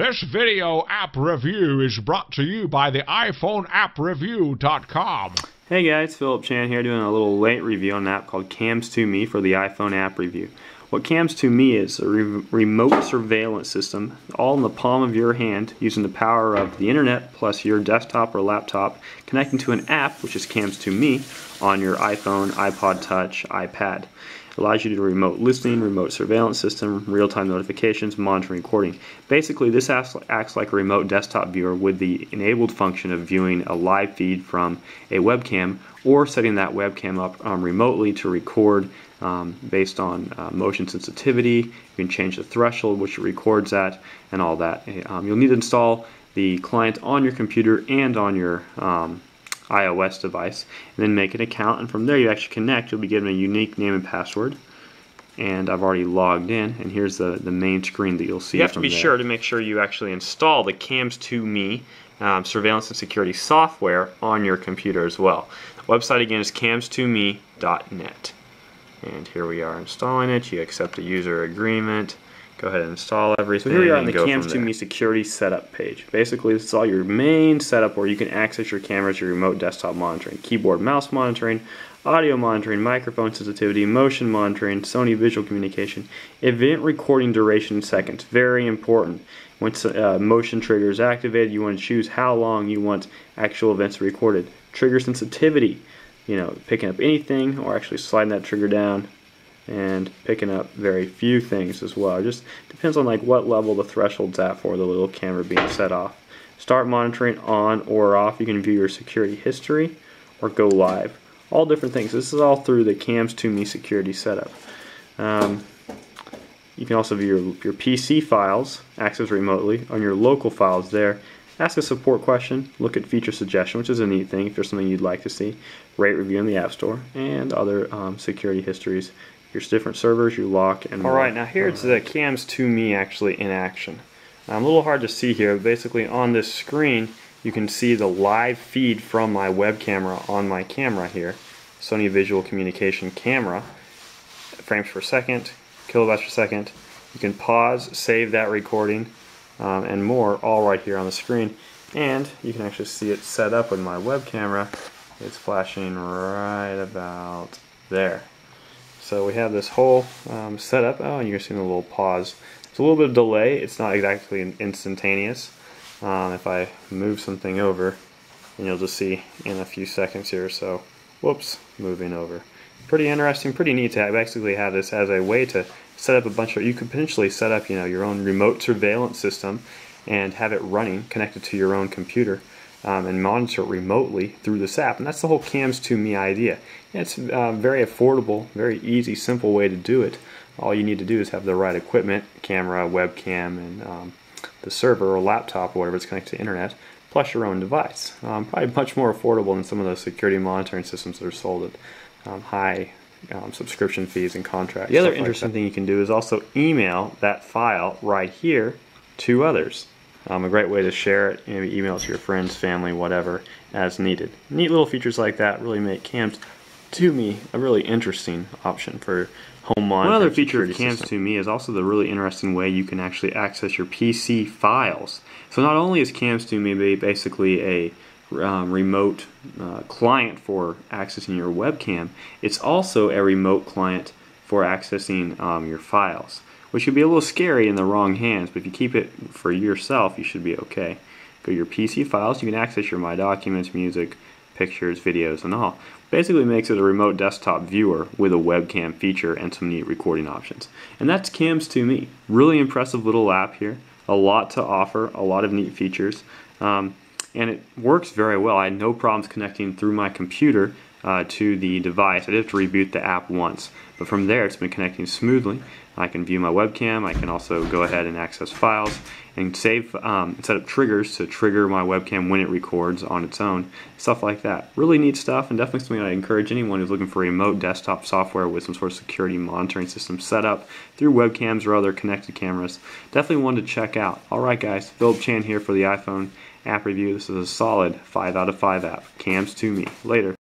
This video app review is brought to you by the iPhoneAppReview.com. Hey guys, Philip Chan here doing a little late review on an app called Cams2Me for the iPhone app review. What Cams2Me is a remote surveillance system all in the palm of your hand using the power of the internet plus your desktop or laptop connecting to an app, which is Cams2Me, on your iPhone, iPod Touch, iPad. It allows you to do remote listening, remote surveillance system, real-time notifications, monitoring, recording. Basically, this acts like a remote desktop viewer with the enabled function of viewing a live feed from a webcam or setting that webcam up remotely to record based on motion sensitivity. You can change the threshold which it records at and all that. You'll need to install the client on your computer and on your iOS device, and then make an account, and from there you actually connect. You'll be given a unique name and password, and I've already logged in, and here's the main screen that you'll see. You have to be sure to make sure you actually install the Cams2Me surveillance and security software on your computer as well. The website again is cams2me.net, and here we are installing it. You accept the user agreement. Go ahead and install everything. So here we are on the Cams2Me security setup page. Basically, this is all your main setup where you can access your cameras, your remote desktop monitoring, keyboard mouse monitoring, audio monitoring, microphone sensitivity, motion monitoring, Sony visual communication, event recording duration in seconds. Very important. Once motion trigger is activated, you want to choose how long you want actual events recorded. Trigger sensitivity, picking up anything or actually sliding that trigger down and picking up very few things as well. It just depends on what level the threshold's at for the little camera being set off. Start monitoring on or off. You can view your security history or go live. All different things. This is all through the Cams2Me security setup. You can also view your PC files, access remotely, on your local files there. Ask a support question, look at feature suggestion, which is a neat thing if there's something you'd like to see, rate review in the App Store, and other security histories. Your different servers, you lock, and more. Alright, now here's the Cams2Me actually in action. A little hard to see here, but basically on this screen you can see the live feed from my web camera on my camera here. Sony visual communication camera. Frames per second, kilobytes per second. You can pause, save that recording, and more, all right here on the screen. And you can actually see it set up with my web camera. It's flashing right about there. So we have this whole setup. Oh, and you can see the little pause. It's a little bit of delay. It's not exactly instantaneous. If I move something over, and you'll just see in a few seconds here. So, whoops, moving over. Pretty interesting, pretty neat to basically have this as a way to set up a bunch of. You could potentially set up, your own remote surveillance system and have it running, connected to your own computer. And monitor it remotely through this app, and that's the whole Cams2Me idea. It's very affordable, very easy, simple way to do it. All you need to do is have the right equipment, camera, webcam, and the server or laptop or whatever it's connected to the internet, plus your own device. Probably much more affordable than some of those security monitoring systems that are sold at high subscription fees and contracts. The other interesting thing you can do is also email that file right here to others. A great way to share it, email it to your friends, family, whatever, as needed. Neat little features like that really make Cams2Me a really interesting option for home monitoring. One other feature of Cams2Me is also the really interesting way you can actually access your PC files. So not only is Cams2Me basically a remote client for accessing your webcam, it's also a remote client for accessing your files, which could be a little scary in the wrong hands, but if you keep it for yourself, you should be okay. Go to your PC files, you can access your My Documents, music, pictures, videos, and all. Basically makes it a remote desktop viewer with a webcam feature and some neat recording options. And that's Cams2Me. Really impressive little app here. A lot to offer, a lot of neat features. And it works very well. I had no problems connecting through my computer to the device. I did have to reboot the app once, but from there it's been connecting smoothly. I can view my webcam. I can also go ahead and access files and save and set up triggers to trigger my webcam when it records on its own. Stuff like that. Really neat stuff, and definitely something I encourage anyone who's looking for remote desktop software with some sort of security monitoring system set up through webcams or other connected cameras. Definitely one to check out. Alright guys, Philip Chan here for the iPhone app review. This is a solid 5 out of 5 app. Cams2Me. Later.